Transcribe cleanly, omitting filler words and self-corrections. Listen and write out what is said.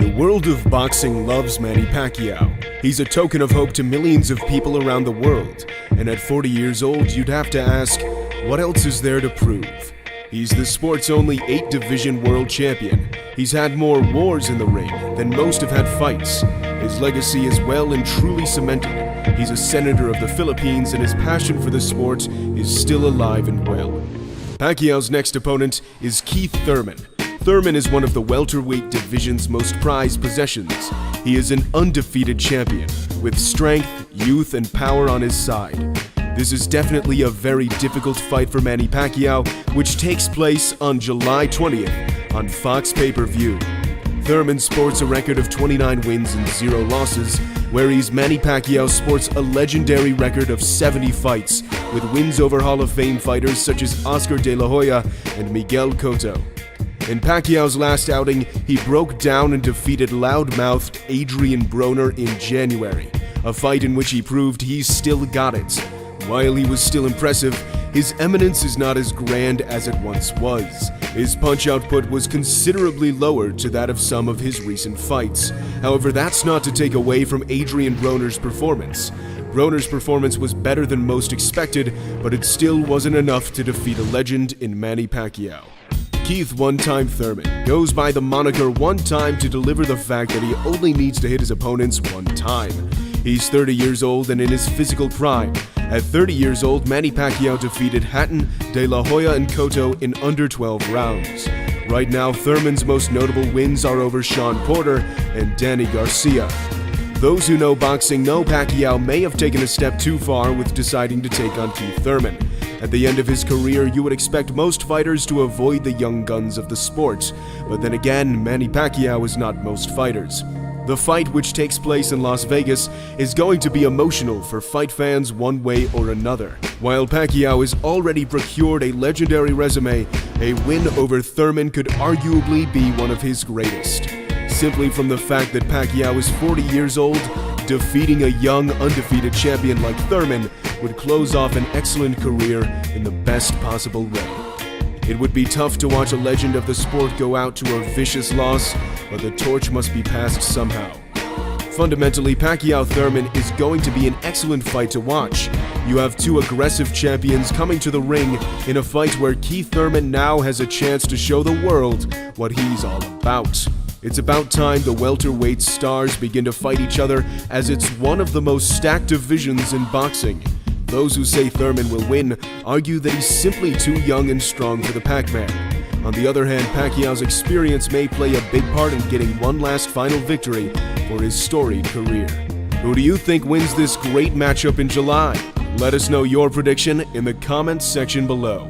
The world of boxing loves Manny Pacquiao. He's a token of hope to millions of people around the world. And at 40 years old, you'd have to ask, what else is there to prove? He's the sport's only 8-division world champion. He's had more wars in the ring than most have had fights. His legacy is well and truly cemented. He's a senator of the Philippines, and his passion for the sport is still alive and well. Pacquiao's next opponent is Keith Thurman. Thurman is one of the welterweight division's most prized possessions. He is an undefeated champion, with strength, youth, and power on his side. This is definitely a very difficult fight for Manny Pacquiao, which takes place on July 20th on FOX PPV. Thurman sports a record of 29 wins and 0 losses, whereas Manny Pacquiao sports a legendary record of 70 fights, with wins over Hall of Fame fighters such as Oscar De La Hoya and Miguel Cotto. In Pacquiao's last outing, he broke down and defeated loudmouthed Adrian Broner in January, a fight in which he proved he's still got it. While he was still impressive, his eminence is not as grand as it once was. His punch output was considerably lower to that of some of his recent fights. However, that's not to take away from Adrian Broner's performance. Broner's performance was better than most expected, but it still wasn't enough to defeat a legend in Manny Pacquiao. Keith "One Time" Thurman goes by the moniker "One Time" to deliver the fact that he only needs to hit his opponents one time. He's 30 years old and in his physical prime. At 30 years old, Manny Pacquiao defeated Hatton, De La Hoya, and Cotto in under 12 rounds. Right now, Thurman's most notable wins are over Shawn Porter and Danny Garcia. Those who know boxing know Pacquiao may have taken a step too far with deciding to take on Keith Thurman. At the end of his career, you would expect most fighters to avoid the young guns of the sport. But then again, Manny Pacquiao is not most fighters. The fight, which takes place in Las Vegas, is going to be emotional for fight fans one way or another. While Pacquiao has already procured a legendary resume, a win over Thurman could arguably be one of his greatest. Simply from the fact that Pacquiao is 40 years old, defeating a young, undefeated champion like Thurman would close off an excellent career in the best possible way. It would be tough to watch a legend of the sport go out to a vicious loss, but the torch must be passed somehow. Fundamentally, Pacquiao-Thurman is going to be an excellent fight to watch. You have two aggressive champions coming to the ring in a fight where Keith Thurman now has a chance to show the world what he's all about. It's about time the welterweight stars begin to fight each other, as it's one of the most stacked divisions in boxing. Those who say Thurman will win argue that he's simply too young and strong for the Pac-Man. On the other hand, Pacquiao's experience may play a big part in getting one last final victory for his storied career. Who do you think wins this great matchup in July? Let us know your prediction in the comments section below.